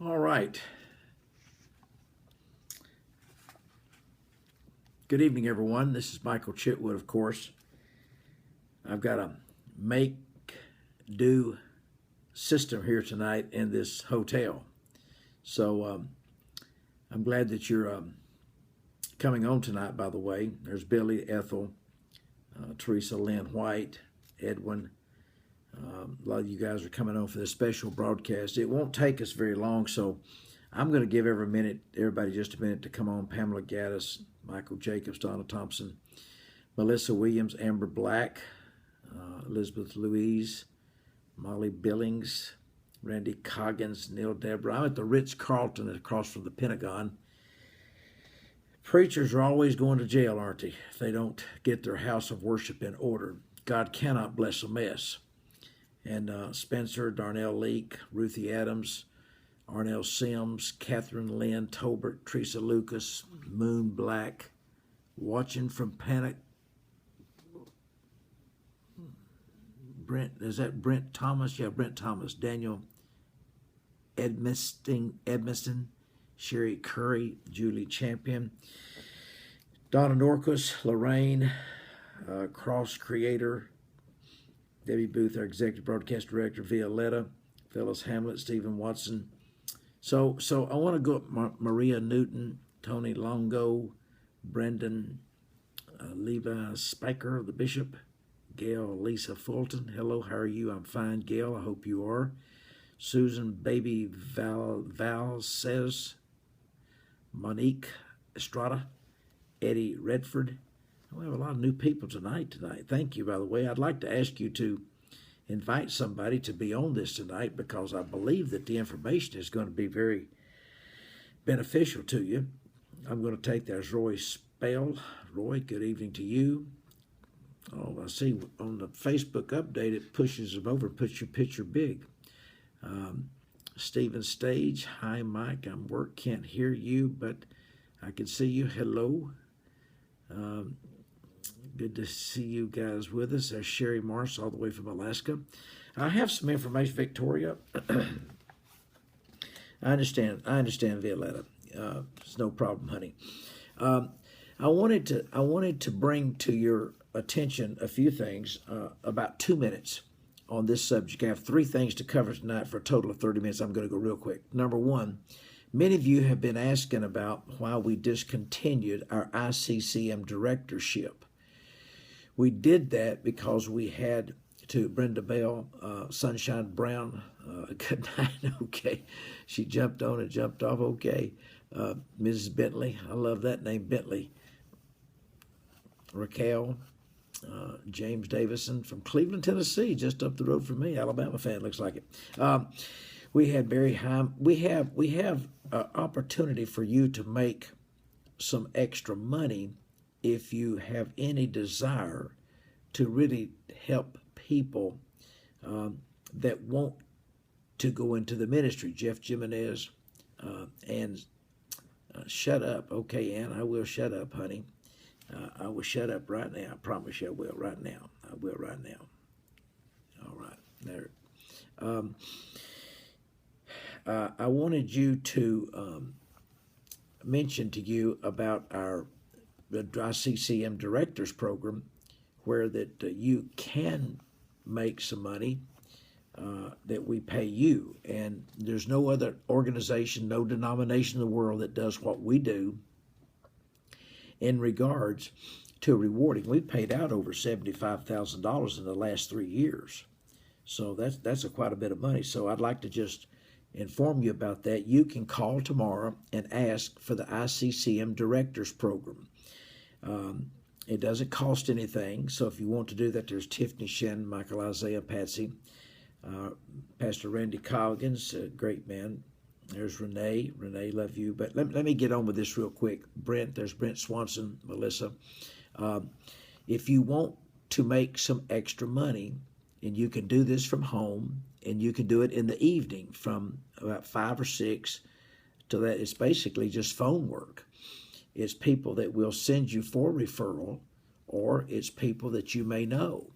All right. Good evening, everyone. This is Michael Chitwood, of course. I've got a make-do system here tonight in this hotel. So I'm glad that you're coming on tonight, by the way. There's Billy, Ethel, Teresa, Lynn White, Edwin. A lot of you guys are coming on for this special broadcast. It won't take us very long, so I'm going to give everybody just a minute to come on. Pamela Gaddis, Michael Jacobs, Donna Thompson, Melissa Williams, Amber Black, Elizabeth Louise, Molly Billings, Randy Coggins, Neil Deborah. I'm at the Ritz-Carlton across from the Pentagon. Preachers are always going to jail, aren't they? If they don't get their house of worship in order. God cannot bless a mess. And Spencer, Darnell Leake, Ruthie Adams, Arnell Sims, Catherine Lynn Tolbert, Teresa Lucas, Moon Black, watching from Panic. Brent, is that Brent Thomas? Yeah, Brent Thomas. Daniel Edmiston, Sherry Curry, Julie Champion, Donna Norquist, Lorraine, Cross Creator, Debbie Booth, our Executive Broadcast Director, Violetta, Phyllis Hamlet, Stephen Watson. So I want to go up Maria Newton, Tony Longo, Brendan, Levi Spiker, the Bishop, Gail Lisa Fulton. Hello, how are you? I'm fine, Gail. I hope you are. Susan Baby Val says, Monique Estrada, Eddie Redford. We have a lot of new people tonight. Thank you, by the way. I'd like to ask you to invite somebody to be on this tonight because I believe that the information is going to be very beneficial to you. I'm going to take that as Roy Spell. Roy, good evening to you. Oh, I see on the Facebook update it pushes them over, puts your picture big. Stephen Stage, hi Mike, I'm work, can't hear you, but I can see you. Hello. Good to see you guys with us. There's Sherry Morse all the way from Alaska. I have some information, Victoria. I understand, Violetta. It's no problem, honey. I wanted to bring to your attention a few things, about 2 minutes on this subject. I have 3 things to cover tonight for a total of 30 minutes. I'm going to go real quick. Number one, many of you have been asking about why we discontinued our ICCM directorship. We did that because we had to Brenda Bell, Sunshine Brown, good night, okay. She jumped on and jumped off, okay. Mrs. Bentley, I love that name, Bentley. Raquel, James Davison from Cleveland, Tennessee, just up the road from me, Alabama fan, looks like it. We had Barry Heim. We have an opportunity for you to make some extra money if you have any desire to really help people that want to go into the ministry. Jeff Jimenez and shut up. Okay, Ann, I will shut up, honey. I will shut up right now. I promise you I will right now. I will right now. All right, there. I wanted you to mention to you about the ICCM Directors Program, where that you can make some money that we pay you. And there's no other organization, no denomination in the world that does what we do in regards to rewarding. We've paid out over $75,000 in the last 3 years. So that's quite a bit of money. So I'd like to just inform you about that. You can call tomorrow and ask for the ICCM Directors Program. It doesn't cost anything, so if you want to do that, there's Tiffany Shen, Michael Isaiah, Patsy, Pastor Randy Coggins, a great man. There's Renee. Renee, love you. But let me get on with this real quick. There's Brent Swanson, Melissa. If you want to make some extra money, and you can do this from home, and you can do it in the evening from about 5 or 6 to that. It's basically just phone work. It's people that will send you for referral, or it's people that you may know.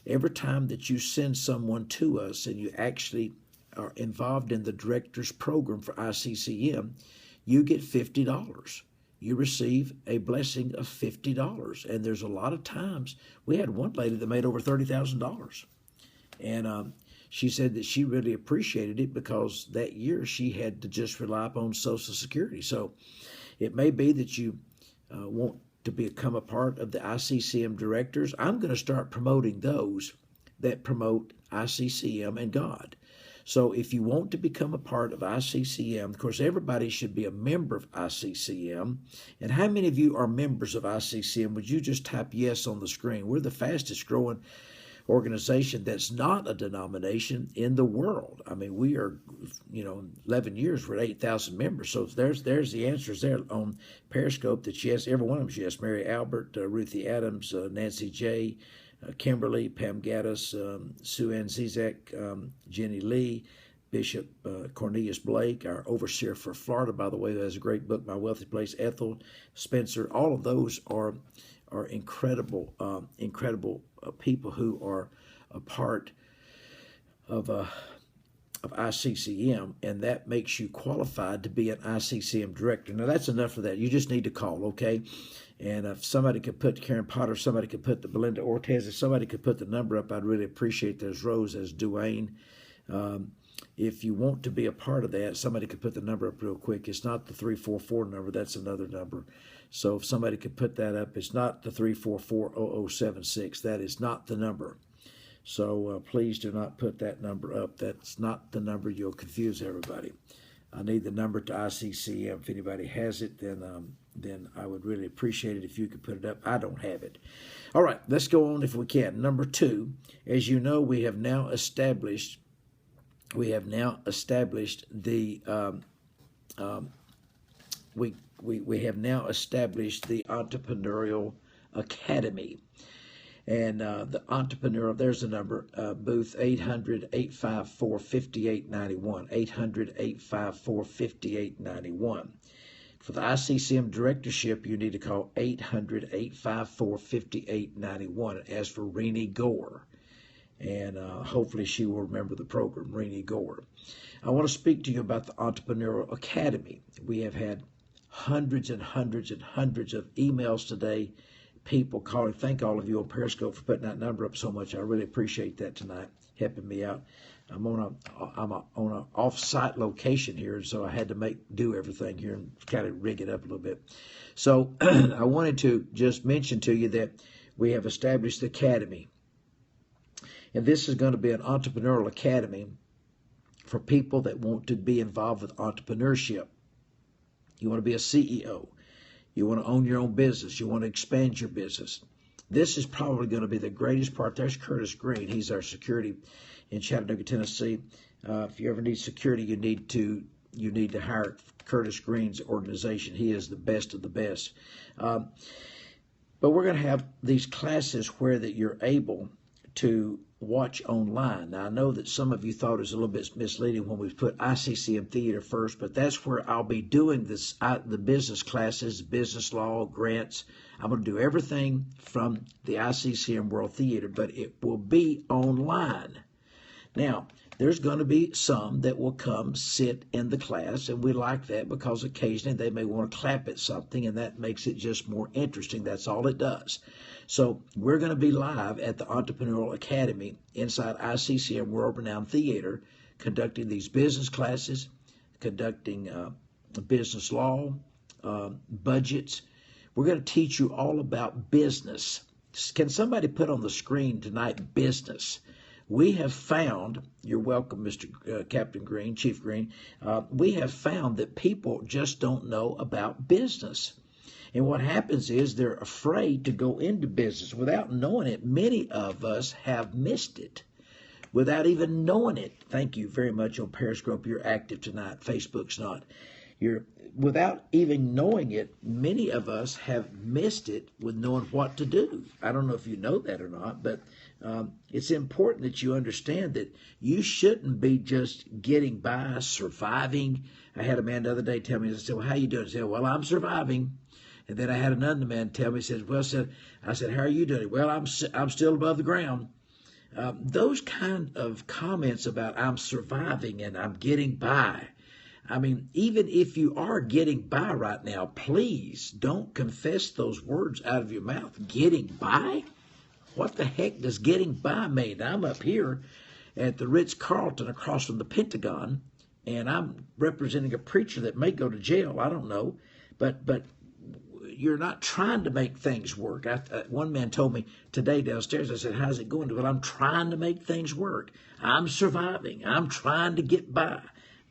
Every time that you send someone to us and you actually are involved in the director's program for ICCM, you get $50. You receive a blessing of $50. And there's a lot of times, we had one lady that made over $30,000. And she said that she really appreciated it because that year she had to just rely upon Social Security. So it may be that you want to become a part of the ICCM directors. I'm going to start promoting those that promote ICCM and God. So if you want to become a part of ICCM, of course, everybody should be a member of ICCM. And how many of you are members of ICCM? Would you just type yes on the screen? We're the fastest growing organization that's not a denomination in the world. I mean, we are, 11 years, we're at 8,000 members. So there's the answers there on Periscope that yes, every one of them's yes. Mary Albert, Ruthie Adams, Nancy J., Kimberly, Pam Gaddis, Sue Ann Zizek, Jenny Lee, Bishop Cornelius Blake, our overseer for Florida, by the way, who has a great book, My Wealthy Place, Ethel Spencer. All of those are incredible, incredible people who are a part of ICCM, and that makes you qualified to be an ICCM director. Now, that's enough for that. You just need to call, okay? And if somebody could put Karen Potter, somebody could put the Belinda Ortez, if somebody could put the number up, I'd really appreciate those. Rose as Duane. If you want to be a part of that, somebody could put the number up real quick. It's not the 344 number. That's another number. So if somebody could put that up, it's not the 344-0076. That is not the number. So please do not put that number up. That's not the number. You'll confuse everybody. I need the number to ICCM. If anybody has it, then I would really appreciate it if you could put it up. I don't have it. All right, let's go on if we can. Number 2, as you know, we have now established the we have now established the Entrepreneurial Academy. And the entrepreneurial, there's the number, booth 800-854-5891, 800-854-5891. For the ICCM directorship, you need to call 800-854-5891. As for Renee Gore, and hopefully she will remember the program, Renee Gore. I want to speak to you about the Entrepreneurial Academy. We have had hundreds and hundreds and hundreds of emails today, people calling. Thank all of you on Periscope for putting that number up so much. I really appreciate that tonight, helping me out. I'm on an off-site location here, and so I had to do everything here and kind of rig it up a little bit. So I wanted to just mention to you that we have established the academy, and this is going to be an entrepreneurial academy for people that want to be involved with entrepreneurship. You want to be a CEO. You want to own your own business. You want to expand your business. This is probably going to be the greatest part. There's Curtis Green. He's our security in Chattanooga, Tennessee. If you ever need security, you need to hire Curtis Green's organization. He is the best of the best. But we're going to have these classes where that you're able to watch online. Now, I know that some of you thought it was a little bit misleading when we put ICCM Theater first, but that's where I'll be doing this, the business classes, business law, grants. I'm going to do everything from the ICCM World Theater, but it will be online. Now, there's going to be some that will come sit in the class, and we like that because occasionally they may want to clap at something, and that makes it just more interesting. That's all it does. So we're going to be live at the Entrepreneurial Academy inside ICCM World Renowned Theater, conducting these business classes, conducting business law, budgets. We're going to teach you all about business. Can somebody put on the screen tonight, business? We have found, you're welcome, Mr. Captain Green, Chief Green, we have found that people just don't know about business. And what happens is they're afraid to go into business. Without knowing it, many of us have missed it without even knowing it. Thank you very much on Periscope. You're active tonight. Facebook's not. Without even knowing it, many of us have missed it with knowing what to do. I don't know if you know that or not, but it's important that you understand that you shouldn't be just getting by, surviving. I had a man the other day tell me, I said, well, how you doing? He said, well, I'm surviving. And then I had another man tell me, he said, well, I said, how are you doing? Well, I'm still above the ground. Those kind of comments about I'm surviving and I'm getting by. I mean, even if you are getting by right now, please don't confess those words out of your mouth. Getting by? What the heck does getting by mean? I'm up here at the Ritz-Carlton across from the Pentagon, and I'm representing a preacher that may go to jail. I don't know. But you're not trying to make things work. One man told me today downstairs, I said, how's it going? Well, I'm trying to make things work. I'm surviving. I'm trying to get by.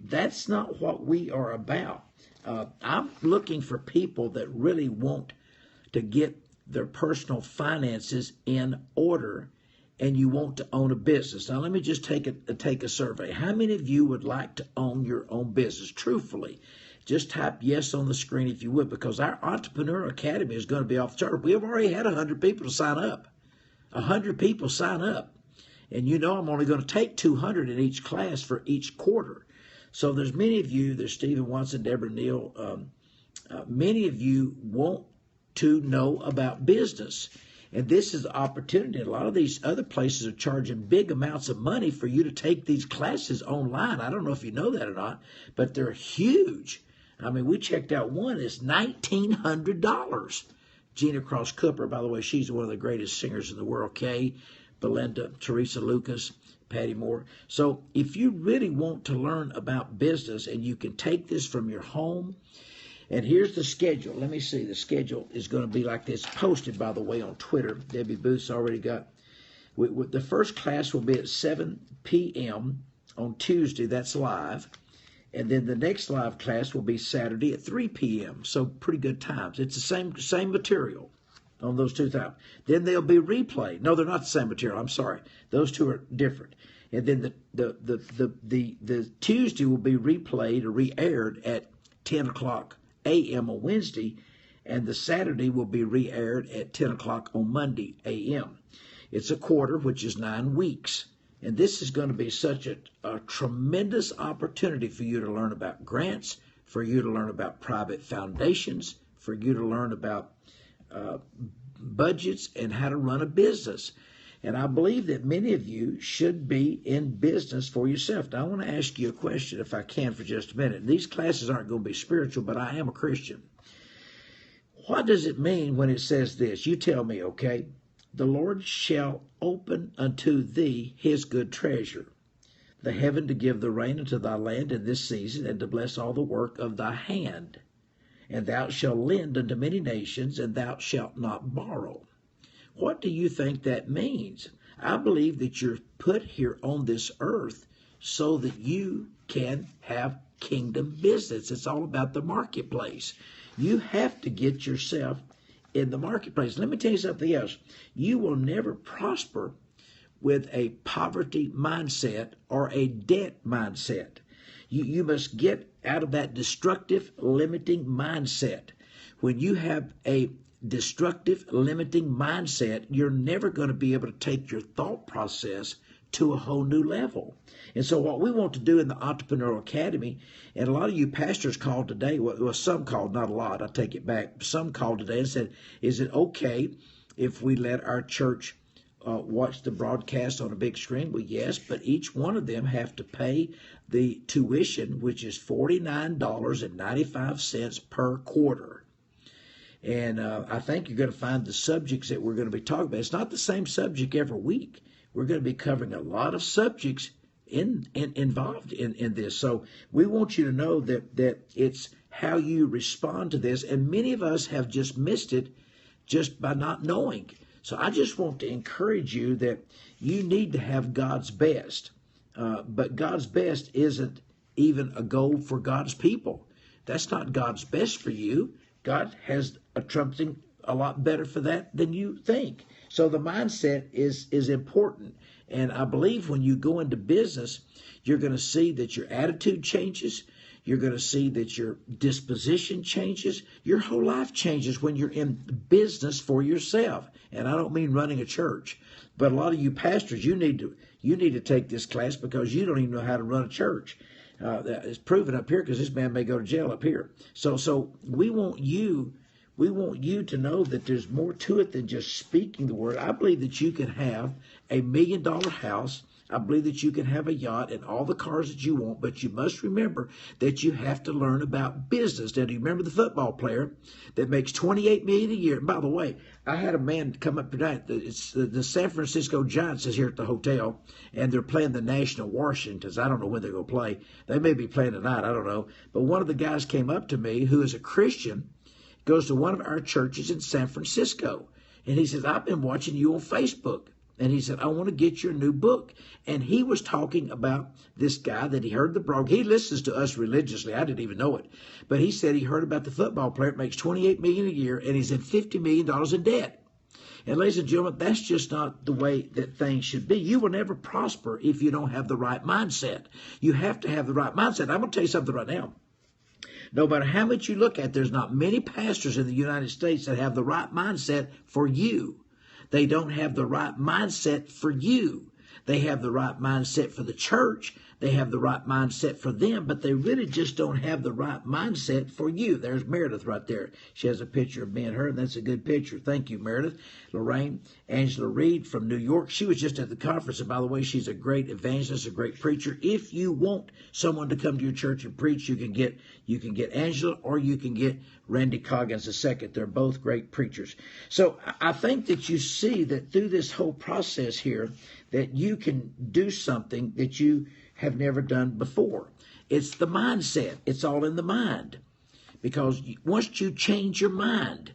That's not what we are about. I'm looking for people that really want to get their personal finances in order, and you want to own a business. Now, let me just take a survey. How many of you would like to own your own business? Truthfully, just type yes on the screen if you would, because our Entrepreneur Academy is going to be off the chart. We have already had 100 people to sign up. 100 people sign up. And you know I'm only going to take 200 in each class for each quarter. So there's many of you, there's Stephen Watson, Deborah Neal, many of you want to know about business. And this is the opportunity. A lot of these other places are charging big amounts of money for you to take these classes online. I don't know if you know that or not, but they're huge. I mean, we checked out one. It's $1,900. Gina Cross Cooper, by the way, she's one of the greatest singers in the world. Kay, Belinda, Teresa Lucas, Patty Moore. So if you really want to learn about business, and you can take this from your home, and here's the schedule. Let me see. The schedule is going to be like this. Posted, by the way, on Twitter. Debbie Booth's already got. The first class will be at 7 p.m. on Tuesday. That's live. And then the next live class will be Saturday at 3 p.m. So pretty good times. It's the same material on those two times. Then they'll be replayed. No, they're not the same material. I'm sorry. Those two are different. And then the Tuesday will be replayed or re-aired at 10 o'clock a.m. on Wednesday, and the Saturday will be re-aired at 10 o'clock on Monday a.m. It's a quarter, which is 9 weeks. And this is going to be such a tremendous opportunity for you to learn about grants, for you to learn about private foundations, for you to learn about budgets and how to run a business. And I believe that many of you should be in business for yourself. Now, I want to ask you a question, if I can, for just a minute. These classes aren't going to be spiritual, but I am a Christian. What does it mean when it says this? You tell me, okay? The Lord shall open unto thee his good treasure, the heaven to give the rain unto thy land in this season, and to bless all the work of thy hand. And thou shalt lend unto many nations, and thou shalt not borrow. What do you think that means? I believe that you're put here on this earth so that you can have kingdom business. It's all about the marketplace. You have to get yourself in the marketplace. Let me tell you something else. You will never prosper with a poverty mindset or a debt mindset. You must get out of that destructive, limiting mindset. When you have a destructive, limiting mindset, you're never going to be able to take your thought process to a whole new level. And so what we want to do in the Entrepreneurial Academy, and a lot of you pastors called today, well, some called, not a lot, I take it back, some called today and said, is it okay if we let our church watch the broadcast on a big screen? Well, yes, but each one of them have to pay the tuition, which is $49.95 per quarter. And I think you're going to find the subjects that we're going to be talking about. It's not the same subject every week. We're going to be covering a lot of subjects involved in this. So we want you to know that it's how you respond to this. And many of us have just missed it just by not knowing. So I just want to encourage you that you need to have God's best. But God's best isn't even a goal for God's people. That's not God's best for you. God has something a lot better for that than you think. So the mindset is important. And I believe when you go into business, you're going to see that your attitude changes. You're going to see that your disposition changes. Your whole life changes when you're in business for yourself. And I don't mean running a church, but a lot of you pastors, you need to take this class because you don't even know how to run a church. It's proven up here because this man may go to jail up here. So we want you We want you to know that there's more to it than just speaking the word. I believe that you can have a $1 million house. I believe that you can have a yacht and all the cars that you want, but you must remember that you have to learn about business. Now, do you remember the football player that makes $28 million a year? And by the way, I had a man come up tonight. It's the San Francisco Giants is here at the hotel, and they're playing the National Washingtons. I don't know when they're going to play. They may be playing tonight. I don't know. But one of the guys came up to me who is a Christian, goes to one of our churches in San Francisco, and he says, I've been watching you on Facebook. And he said, I want to get your new book. And he was talking about this guy that he heard the program. He listens to us religiously. I didn't even know it. But he said he heard about the football player that makes $28 million a year, and he's in $50 million in debt. And ladies and gentlemen, that's just not the way that things should be. You will never prosper if you don't have the right mindset. You have to have the right mindset. I'm going to tell you something right now. No matter how much you look at, there's not many pastors in the United States that have the right mindset for you. They don't have the right mindset for you. They have the right mindset for the church. They have the right mindset for them, but they really just don't have the right mindset for you. There's Meredith right there. She has a picture of me and her, and that's a good picture. Thank you, Meredith. Lorraine, Angela Reed from New York. She was just at the conference, and by the way, she's a great evangelist, a great preacher. If you want someone to come to your church and preach, you can get Angela, or you can get Randy Coggins II. They're both great preachers. So I think that you see that through this whole process here, that you can do something that you have never done before. It's the mindset. It's all in the mind. Because once you change your mind,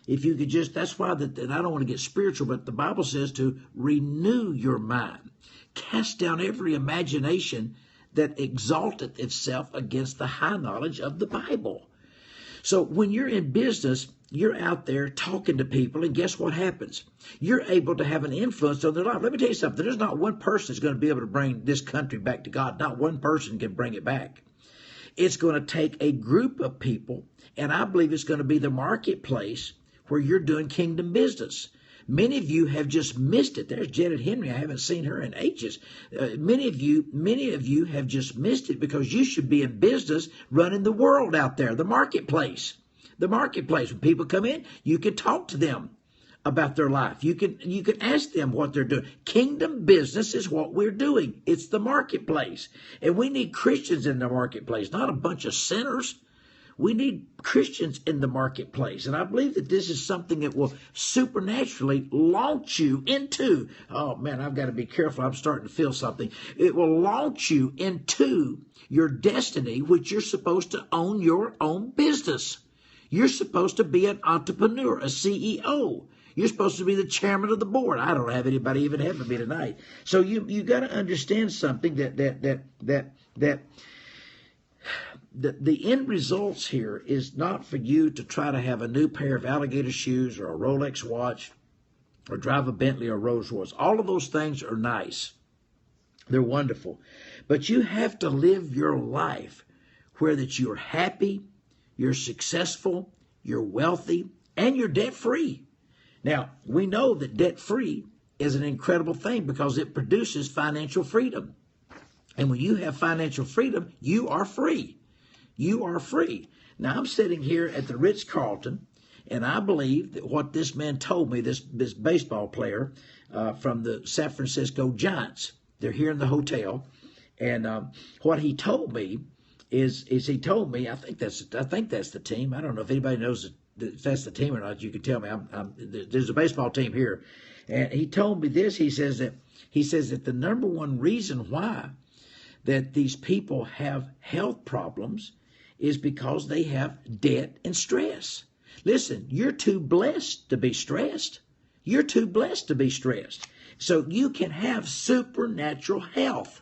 if you could just, that's why and I don't want to get spiritual, but the Bible says to renew your mind. Cast down every imagination that exalteth itself against the high knowledge of the Bible. So when you're in business, you're out there talking to people, and guess what happens? You're able to have an influence on their life. Let me tell you something. There's not one person that's going to be able to bring this country back to God. Not one person can bring it back. It's going to take a group of people, and I believe it's going to be the marketplace where you're doing kingdom business. Many of you have just missed it. There's Janet Henry. I haven't seen her in ages. Many of you have just missed it because you should be in business running the world out there, the marketplace. The marketplace. When people come in, you can talk to them about their life. You can ask them what they're doing. Kingdom business is what we're doing. It's the marketplace. And we need Christians in the marketplace, not a bunch of sinners. We need Christians in the marketplace. And I believe that this is something that will supernaturally launch you into, oh man, I've got to be careful. I'm starting to feel something. It will launch you into your destiny, which you're supposed to own your own business. You're supposed to be an entrepreneur, a CEO. You're supposed to be the chairman of the board. I don't have anybody even having me tonight. So you got to understand something that the end results here is not for you to try to have a new pair of alligator shoes or a Rolex watch or drive a Bentley or Rolls Royce. All of those things are nice. They're wonderful. But you have to live your life where that you're happy, you're successful, you're wealthy, and you're debt-free. Now, we know that debt-free is an incredible thing because it produces financial freedom. And when you have financial freedom, you are free. You are free. Now, I'm sitting here at the Ritz-Carlton, and I believe that what this man told me, this baseball player from the San Francisco Giants, they're here in the hotel, and what he told me is he told me, I think that's the team. I don't know if anybody knows if that's the team or not. You can tell me. There's a baseball team here, and he told me this. He says that the number one reason why that these people have health problems is because they have debt and stress. Listen, you're too blessed to be stressed. You're too blessed to be stressed. So you can have supernatural health.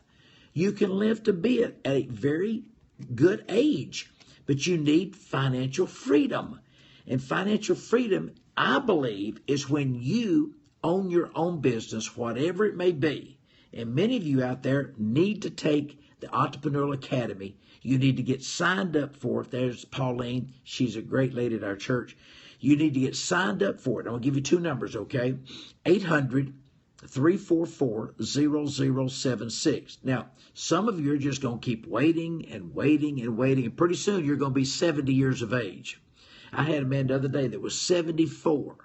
You can live to be at a very good age, but you need financial freedom. And financial freedom, I believe, is when you own your own business, whatever it may be. And many of you out there need to take the Entrepreneurial Academy. You need to get signed up for it. There's Pauline. She's a great lady at our church. You need to get signed up for it. I'm going to give you two numbers, okay? 800-344-0076. Now, some of you are just going to keep waiting and waiting and waiting, and pretty soon you're going to be 70 years of age. I had a man the other day that was 74,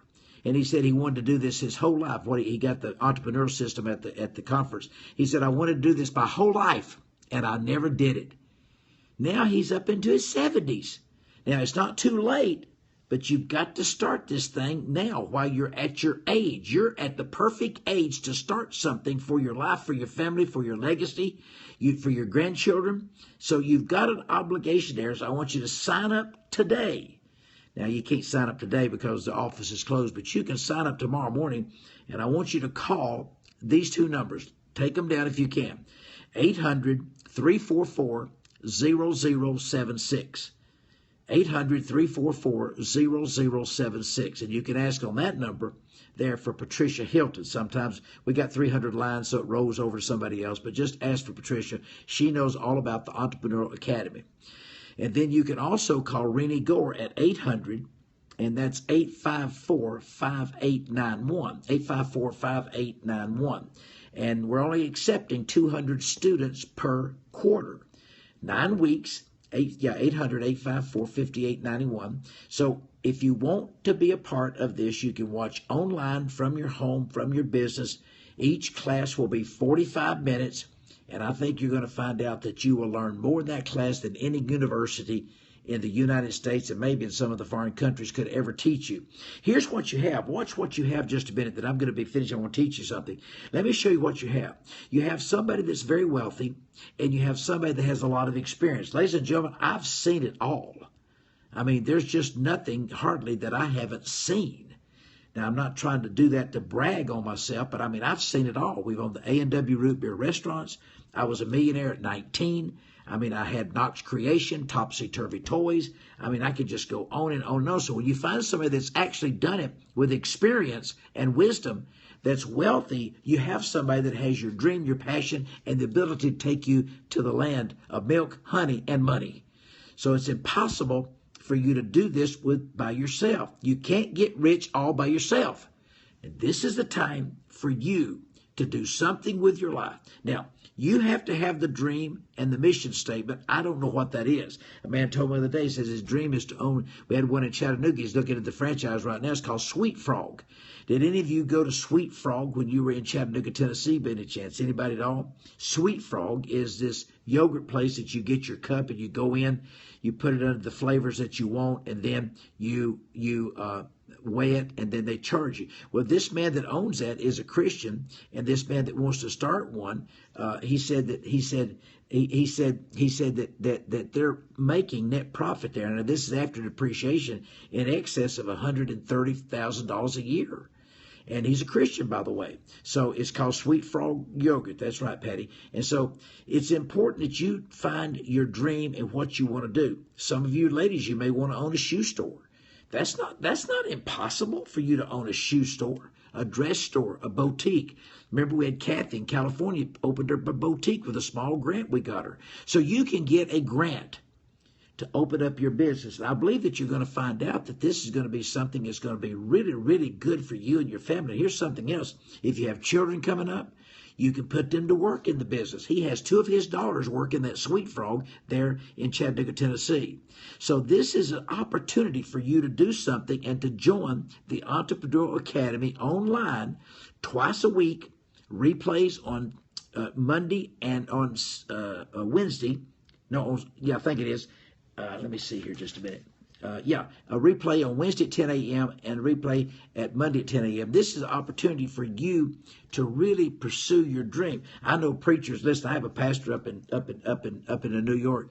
and he said he wanted to do this his whole life. He got the entrepreneurial system at the conference. He said, I wanted to do this my whole life, and I never did it. Now he's up into his 70s. Now, it's not too late, but you've got to start this thing now while you're at your age. You're at the perfect age to start something for your life, for your family, for your legacy, for your grandchildren. So you've got an obligation there. So I want you to sign up today. Now, you can't sign up today because the office is closed, but you can sign up tomorrow morning, and I want you to call these two numbers. Take them down if you can. 800-344-0076. 800-344-0076. And you can ask on that number there for Patricia Hilton. Sometimes we got 300 lines, so it rolls over to somebody else, but just ask for Patricia. She knows all about the Entrepreneurial Academy. And then you can also call Renee Gore at 800, and that's 854-5891, 854-5891. And we're only accepting 200 students per quarter. 9 weeks, 800-854-5891. So if you want to be a part of this, you can watch online from your home, from your business. Each class will be 45 minutes. And I think you're going to find out that you will learn more in that class than any university in the United States and maybe in some of the foreign countries could ever teach you. Here's what you have. Watch what you have just a minute, that I'm going to be finished. I want to teach you something. Let me show you what you have. You have somebody that's very wealthy, and you have somebody that has a lot of experience. Ladies and gentlemen, I've seen it all. I mean, there's just nothing hardly that I haven't seen. Now, I'm not trying to do that to brag on myself, but I mean, I've seen it all. We've owned the A&W Root Beer restaurants. I was a millionaire at 19. I mean, I had Knox Creation, Topsy Turvy Toys. I mean, I could just go on and on and on. So when you find somebody that's actually done it with experience and wisdom, that's wealthy, you have somebody that has your dream, your passion, and the ability to take you to the land of milk, honey, and money. So it's impossible for you to do this by yourself. You can't get rich all by yourself. And this is the time for you to do something with your life. Now, you have to have the dream and the mission statement. I don't know what that is. A man told me the other day, says his dream is to own, we had one in Chattanooga, he's looking at the franchise right now, it's called Sweet Frog. Did any of you go to Sweet Frog when you were in Chattanooga, Tennessee, by any chance? Anybody at all? Sweet Frog is this yogurt place that you get your cup and you go in, you put it under the flavors that you want, and then you weigh it, and then they charge you. Well, this man that owns that is a Christian, and this man that wants to start one, he said that they're making net profit there. Now, this is after depreciation in excess of $130,000 a year. And he's a Christian, by the way. So it's called Sweet Frog Yogurt. That's right, Patty. And so it's important that you find your dream and what you want to do. Some of you ladies, you may want to own a shoe store. That's not impossible for you to own a shoe store, a dress store, a boutique. Remember, we had Kathy in California opened her boutique with a small grant we got her. So you can get a grant to open up your business. And I believe that you're going to find out that this is going to be something that's going to be really, really good for you and your family. Here's something else. If you have children coming up, you can put them to work in the business. He has 2 of his daughters working that Sweet Frog there in Chattanooga, Tennessee. So this is an opportunity for you to do something and to join the Entrepreneurial Academy online twice a week, replays on Monday and on Wednesday. I think it is. Let me see here just a minute. A replay on Wednesday at 10 a.m. and a replay at Monday at 10 a.m. This is an opportunity for you to really pursue your dream. I know preachers. Listen, I have a pastor up in New York.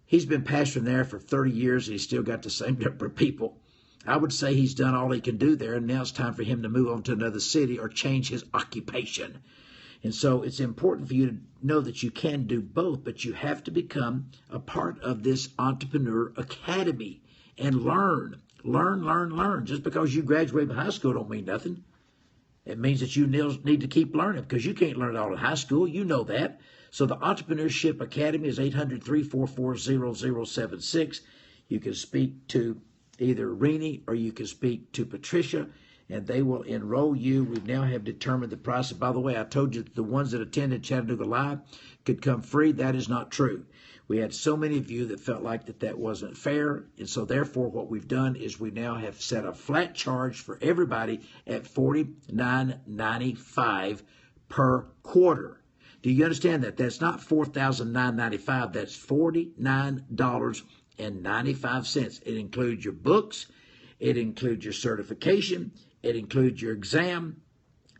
He's been pastoring there for 30 years, and he's still got the same number of people. I would say he's done all he can do there, and now it's time for him to move on to another city or change his occupation. And so it's important for you to know that you can do both, but you have to become a part of this Entrepreneur Academy and learn. Just because you graduate from high school don't mean nothing. It means that you need to keep learning, because you can't learn it all in high school. You know that. So the Entrepreneurship Academy is 800-344-0076. You can speak to either Renee or you can speak to Patricia, and they will enroll you. We now have determined the price. And by the way, I told you that the ones that attended Chattanooga Live could come free. That is not true. We had so many of you that felt like that wasn't fair, and so therefore what we've done is we now have set a flat charge for everybody at $49.95 per quarter. Do you understand that? That's not $4,995. That's $49.95. It includes your books. It includes your certification. It includes your exam.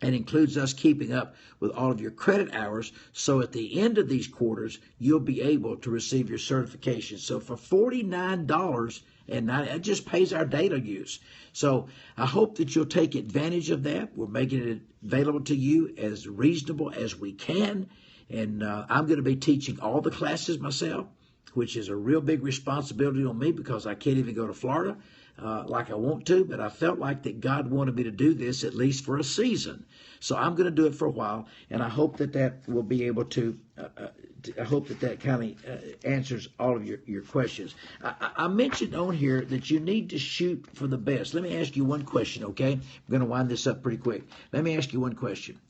It includes us keeping up with all of your credit hours. So at the end of these quarters, you'll be able to receive your certification. So for $49.90, that just pays our data use. So I hope that you'll take advantage of that. We're making it available to you as reasonable as we can. And I'm going to be teaching all the classes myself, which is a real big responsibility on me because I can't even go to Florida like I want to, but I felt like that God wanted me to do this at least for a season. So I'm going to do it for a while, and I hope that will be able to, I hope that kind of answers all of your questions. I mentioned on here that you need to shoot for the best. Let me ask you one question, okay? I'm going to wind this up pretty quick. Let me ask you one question.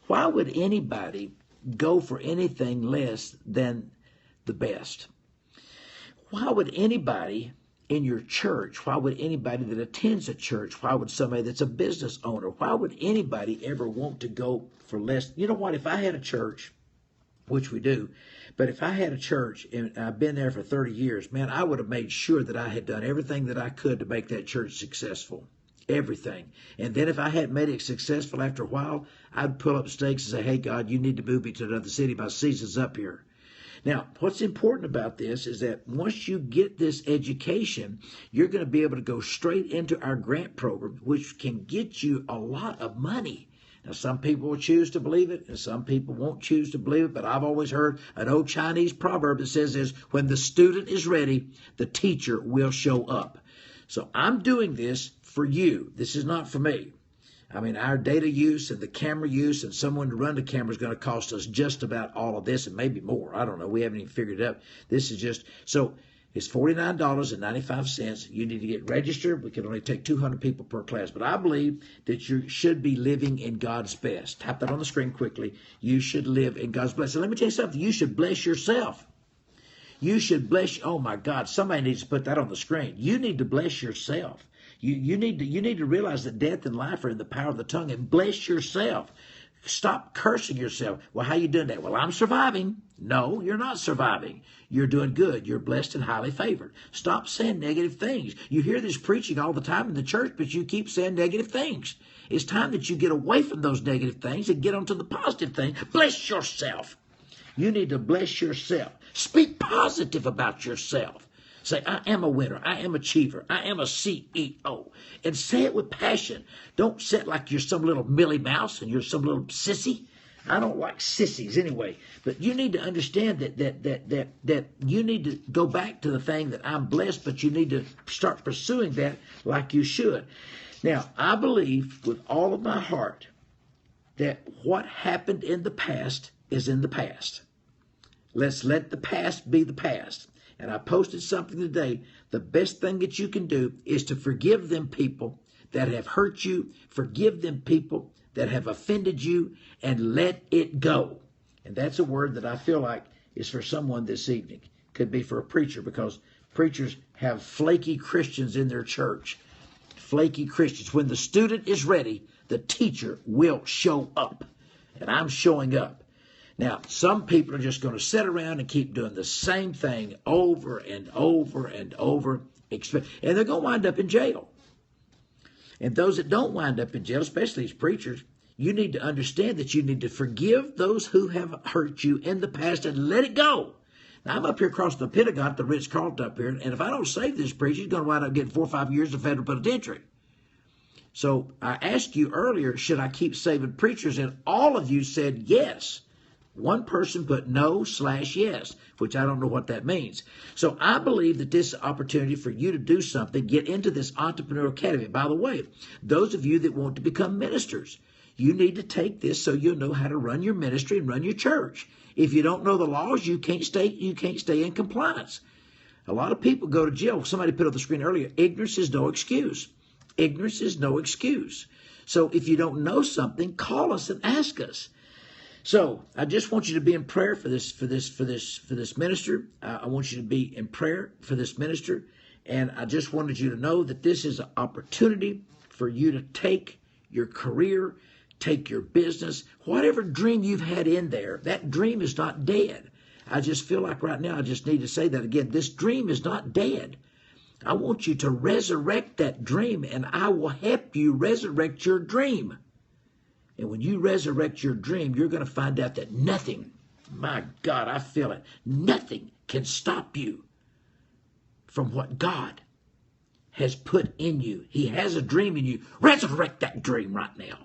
Why would anybody go for anything less than the best? Why would anybody in your church, why would anybody that attends a church, why would somebody that's a business owner, why would anybody ever want to go for less? You know what, if I had a church, which we do, but if I had a church and I've been there for 30 years, man, I would have made sure that I had done everything that I could to make that church successful. Everything. And then if I hadn't made it successful after a while, I'd pull up stakes and say, hey, God, you need to move me to another city. My season's up here. Now, what's important about this is that once you get this education, you're going to be able to go straight into our grant program, which can get you a lot of money. Now, some people will choose to believe it, and some people won't choose to believe it, but I've always heard an old Chinese proverb that says this, when the student is ready, the teacher will show up. So I'm doing this for you. This is not for me. I mean, our data use and the camera use and someone to run the camera is going to cost us just about all of this and maybe more. I don't know. We haven't even figured it out. This is just, so it's $49.95. You need to get registered. We can only take 200 people per class. But I believe that you should be living in God's best. Tap that on the screen quickly. You should live in God's best. And let me tell you something. You should bless yourself. You should bless, oh my God, somebody needs to put that on the screen. You need to bless yourself. You need to realize that death and life are in the power of the tongue, and bless yourself. Stop cursing yourself. Well, how you doing that? Well, I'm surviving. No, you're not surviving. You're doing good. You're blessed and highly favored. Stop saying negative things. You hear this preaching all the time in the church, but you keep saying negative things. It's time that you get away from those negative things and get onto the positive thing. Bless yourself. You need to bless yourself. Speak positive about yourself. Say, I am a winner. I am an achiever. I am a CEO. And say it with passion. Don't say it like you're some little Millie Mouse and you're some little sissy. I don't like sissies anyway. But you need to understand that you need to go back to the thing that I'm blessed, but you need to start pursuing that like you should. Now, I believe with all of my heart that what happened in the past is in the past. Let's let the past be the past. And I posted something today. The best thing that you can do is to forgive them people that have hurt you, forgive them people that have offended you, and let it go. And that's a word that I feel like is for someone this evening. Could be for a preacher, because preachers have flaky Christians in their church. Flaky Christians. When the student is ready, the teacher will show up. And I'm showing up. Now, some people are just going to sit around and keep doing the same thing over and over and over, and they're going to wind up in jail. And those that don't wind up in jail, especially as preachers, you need to understand that you need to forgive those who have hurt you in the past and let it go. Now, I'm up here across the Pentagon, the Ritz-Carlton up here, and if I don't save this preacher, he's going to wind up getting 4 or 5 years of federal penitentiary. So I asked you earlier, should I keep saving preachers? And all of you said yes. One person put no/yes, which I don't know what that means. So I believe that this is an opportunity for you to do something, get into this entrepreneurial academy. By the way, those of you that want to become ministers, you need to take this so you'll know how to run your ministry and run your church. If you don't know the laws, you can't stay in compliance. A lot of people go to jail. Somebody put on the screen earlier, ignorance is no excuse. Ignorance is no excuse. So if you don't know something, call us and ask us. So I just want you to be in prayer for this minister. I want you to be in prayer for this minister. And I just wanted you to know that this is an opportunity for you to take your career, take your business, whatever dream you've had in there, that dream is not dead. I just feel like right now I just need to say that again. This dream is not dead. I want you to resurrect that dream, and I will help you resurrect your dream. And when you resurrect your dream, you're going to find out that nothing, my God, I feel it, nothing can stop you from what God has put in you. He has a dream in you. Resurrect that dream right now.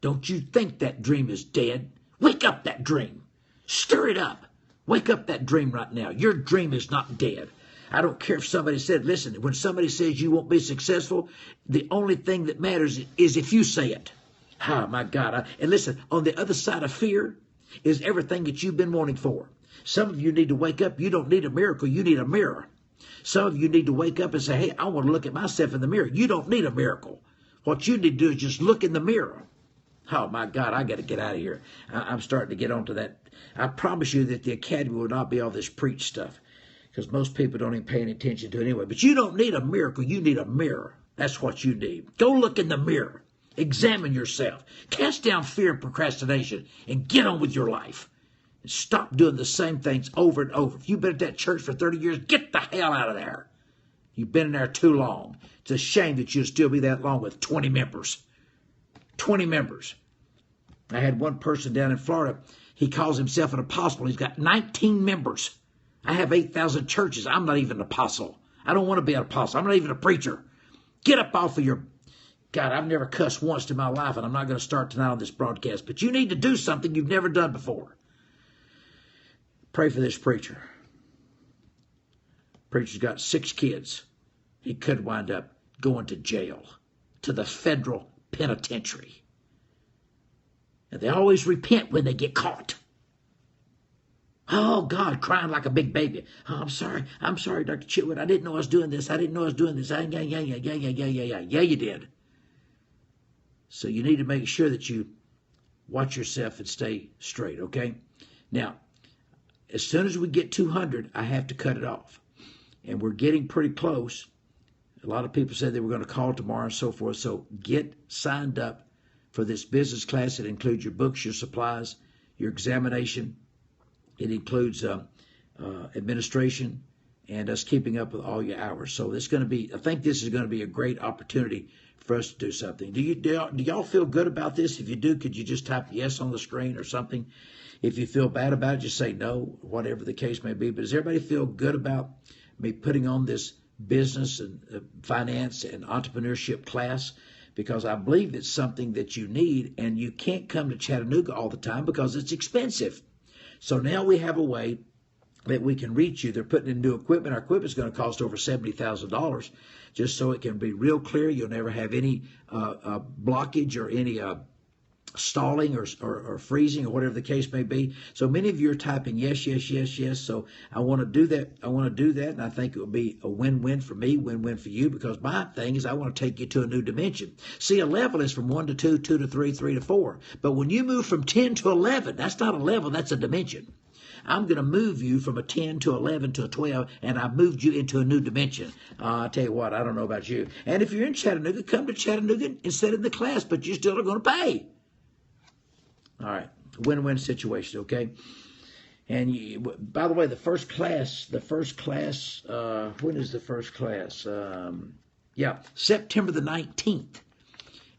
Don't you think that dream is dead? Wake up that dream. Stir it up. Wake up that dream right now. Your dream is not dead. I don't care if somebody said, listen, when somebody says you won't be successful, the only thing that matters is if you say it. Oh, my God. And listen, on the other side of fear is everything that you've been wanting for. Some of you need to wake up. You don't need a miracle. You need a mirror. Some of you need to wake up and say, hey, I want to look at myself in the mirror. You don't need a miracle. What you need to do is just look in the mirror. Oh, my God, I got to get out of here. I'm starting to get onto that. I promise you that the academy will not be all this preach stuff because most people don't even pay any attention to it anyway. But you don't need a miracle. You need a mirror. That's what you need. Go look in the mirror. Examine yourself. Cast down fear and procrastination and get on with your life. And stop doing the same things over and over. If you've been at that church for 30 years, get the hell out of there. You've been in there too long. It's a shame that you'll still be that long with 20 members. 20 members. I had one person down in Florida. He calls himself an apostle. He's got 19 members. I have 8,000 churches. I'm not even an apostle. I don't want to be an apostle. I'm not even a preacher. Get up off of your... God, I've never cussed once in my life, and I'm not going to start tonight on this broadcast. But you need to do something you've never done before. Pray for this preacher. Preacher's got 6 kids. He could wind up going to jail, to the federal penitentiary. And they always repent when they get caught. Oh, God, crying like a big baby. Oh, I'm sorry, Dr. Chitwood. I didn't know I was doing this. Yeah, you did. So you need to make sure that you watch yourself and stay straight, okay? Now, as soon as we get 200, I have to cut it off. And we're getting pretty close. A lot of people said they were going to call tomorrow and so forth. So get signed up for this business class. It includes your books, your supplies, your examination. It includes administration and us keeping up with all your hours. So it's going to be, I think this is going to be a great opportunity for us to do something. Do y'all feel good about this? If you do, could you just type yes on the screen or something? If you feel bad about it, just say no, whatever the case may be. But does everybody feel good about me putting on this business and finance and entrepreneurship class? Because I believe it's something that you need, and you can't come to Chattanooga all the time because it's expensive. So now we have a way that we can reach you. They're putting in new equipment. Our equipment is going to cost over $70,000, just so it can be real clear. You'll never have any blockage or any stalling or freezing or whatever the case may be. So many of you are typing yes, yes, yes, yes. So I want to do that. And I think it will be a win-win for me, win-win for you, because my thing is I want to take you to a new dimension. See, a level is from 1 to 2, 2 to 3, 3 to 4. But when you move from 10 to 11, that's not a level, that's a dimension. I'm going to move you from a 10 to 11 to a 12, and I've moved you into a new dimension. I'll tell you what, I don't know about you. And if you're in Chattanooga, come to Chattanooga instead of the class, but you still are going to pay. All right, win-win situation, okay? And by the way, the first class, when is the first class? September the 19th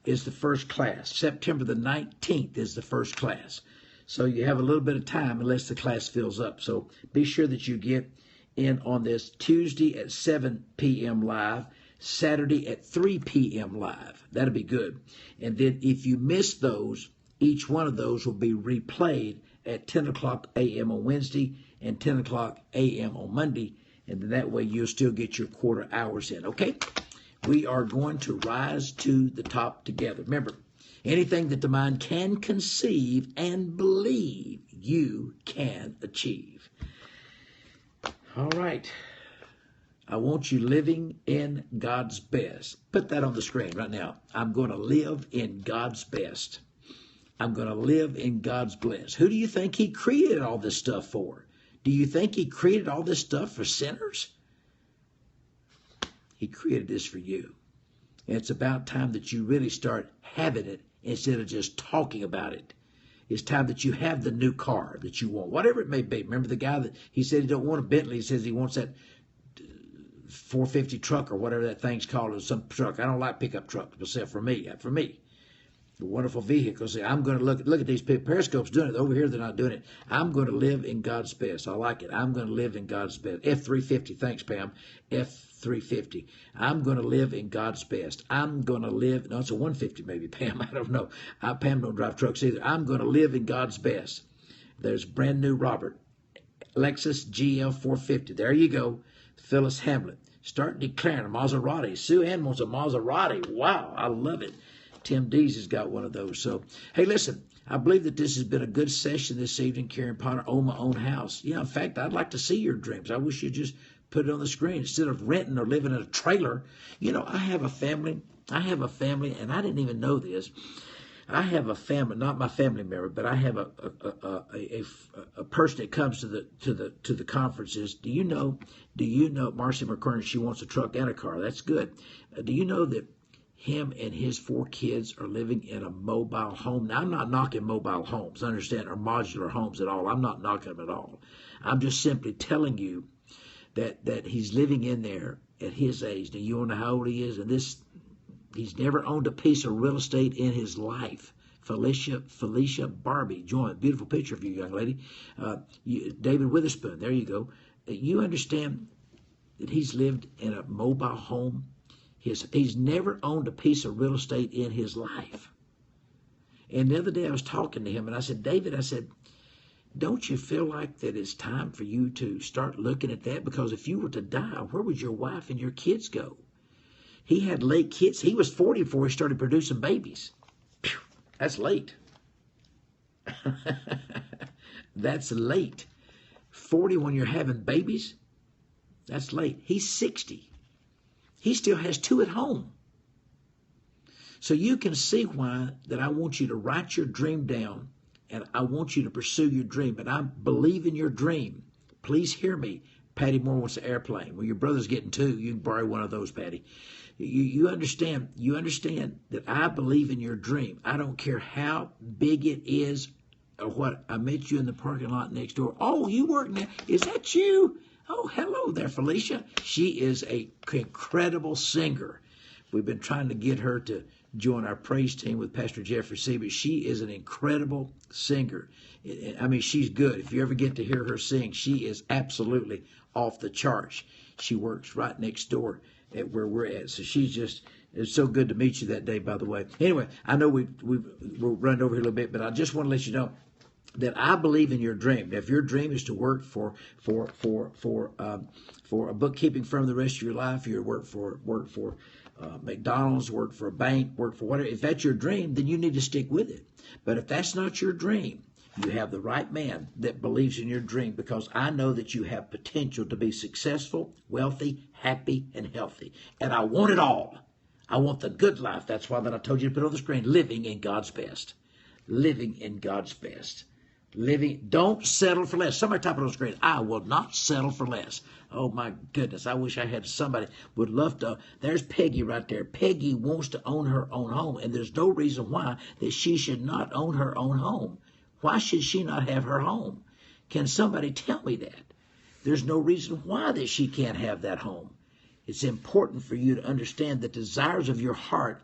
is the first class. September the 19th is the first class. So you have a little bit of time unless the class fills up. So be sure that you get in on this Tuesday at 7 p.m. live, Saturday at 3 p.m. live. That'll be good. And then if you miss those, each one of those will be replayed at 10 o'clock a.m. on Wednesday and 10 o'clock a.m. on Monday. And then that way you'll still get your quarter hours in, okay? We are going to rise to the top together. Remember, anything that the mind can conceive and believe, you can achieve. All right. I want you living in God's best. Put that on the screen right now. I'm going to live in God's best. I'm going to live in God's bless. Who do you think he created all this stuff for? Do you think he created all this stuff for sinners? He created this for you. And it's about time that you really start having it instead of just talking about it. It's time that you have the new car that you want, whatever it may be. Remember the guy that he said he don't want a Bentley. He says he wants that 450 truck or whatever that thing's called, or some truck. I don't like pickup trucks, except for me. The wonderful vehicles. I'm going to look at these Periscope's doing it. Over here, they're not doing it. I'm going to live in God's best. I like it. I'm going to live in God's best. F350. Thanks, Pam. F350. I'm going to live in God's best. I'm going to live. No, it's a 150 maybe, Pam. I don't know. Pam don't drive trucks either. I'm going to live in God's best. There's brand new Robert. Lexus GL 450. There you go. Phyllis Hamlet. Start declaring a Maserati. Sue Ann wants a Maserati. Wow, I love it. Tim Dees has got one of those. So, hey, listen, I believe that this has been a good session this evening, Karen Potter, Own My Own House. Yeah, in fact, I'd like to see your dreams. I wish you'd just put it on the screen instead of renting or living in a trailer. You know, I have a family, and I didn't even know this. I have a family, not my family member, but I have a person that comes to the conferences. Do you know, Marcy McCurran, she wants a truck and a car. That's good. Do you know that him and his 4 kids are living in a mobile home? Now, I'm not knocking mobile homes, understand, or modular homes at all. I'm not knocking them at all. I'm just simply telling you that he's living in there at his age. Do you know how old he is? And he's never owned a piece of real estate in his life. Felicia Barbie joined. Beautiful picture of you, young lady. David Witherspoon, there you go. You understand that he's lived in a mobile home. He's never owned a piece of real estate in his life. And the other day I was talking to him, and I said, David, I said, don't you feel like that it's time for you to start looking at that? Because if you were to die, where would your wife and your kids go? He had late kids. He was 40 before he started producing babies. Phew, that's late. That's late. 40 when you're having babies? That's late. He's 60. He still has 2 at home. So you can see why that I want you to write your dream down, and I want you to pursue your dream. And I believe in your dream. Please hear me. Patty Moore wants an airplane. Well, your brother's getting 2. You can borrow one of those, Patty. You understand that I believe in your dream. I don't care how big it is or what. I met you in the parking lot next door. Oh, you work now. Is that you? Oh, hello there, Felicia. She is an incredible singer. We've been trying to get her to join our praise team with Pastor Jeffrey C., but she is an incredible singer. I mean, she's good. If you ever get to hear her sing, she is absolutely off the charts. She works right next door at where we're at. So she's just, it's so good to meet you that day, by the way. Anyway, I know we're running over here a little bit, but I just want to let you know that I believe in your dream. If your dream is to work for a bookkeeping firm the rest of your life, you work for McDonald's, work for a bank, work for whatever. If that's your dream, then you need to stick with it. But if that's not your dream, you have the right man that believes in your dream, because I know that you have potential to be successful, wealthy, happy, and healthy. And I want it all. I want the good life. That's why that I told you to put on the screen, living in God's best. Living in God's best. Don't settle for less. Somebody type it on the screen. I will not settle for less. Oh my goodness. I wish I had somebody would love to. There's Peggy right there. Peggy wants to own her own home, and there's no reason why that she should not own her own home. Why should she not have her home? Can somebody tell me that? There's no reason why that she can't have that home. It's important for you to understand the desires of your heart.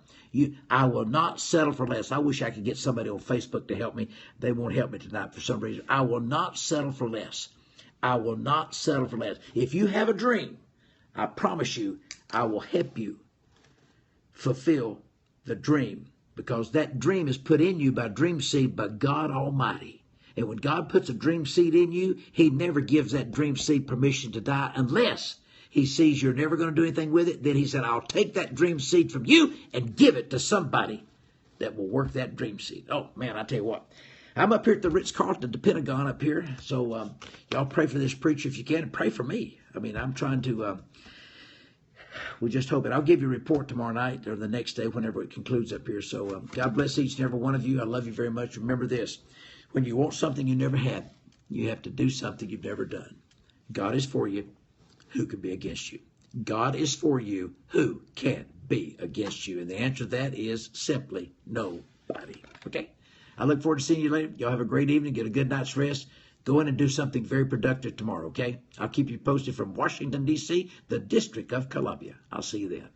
I will not settle for less. I wish I could get somebody on Facebook to help me. They won't help me tonight for some reason. I will not settle for less. I will not settle for less. If you have a dream, I promise you, I will help you fulfill the dream, because that dream is put in you by dream seed by God Almighty. And when God puts a dream seed in you, he never gives that dream seed permission to die unless he sees you're never going to do anything with it. Then he said, I'll take that dream seed from you and give it to somebody that will work that dream seed. Oh, man, I tell you what. I'm up here at the Ritz-Carlton at the Pentagon up here. So y'all pray for this preacher if you can, and pray for me. I mean, I'm trying to we just hope it. I'll give you a report tomorrow night or the next day whenever it concludes up here. So God bless each and every one of you. I love you very much. Remember this. When you want something you never had, you have to do something you've never done. God is for you. Who can be against you? God is for you. Who can be against you? And the answer to that is simply nobody. Okay? I look forward to seeing you later. Y'all have a great evening. Get a good night's rest. Go in and do something very productive tomorrow, okay? I'll keep you posted from Washington, D.C., the District of Columbia. I'll see you then.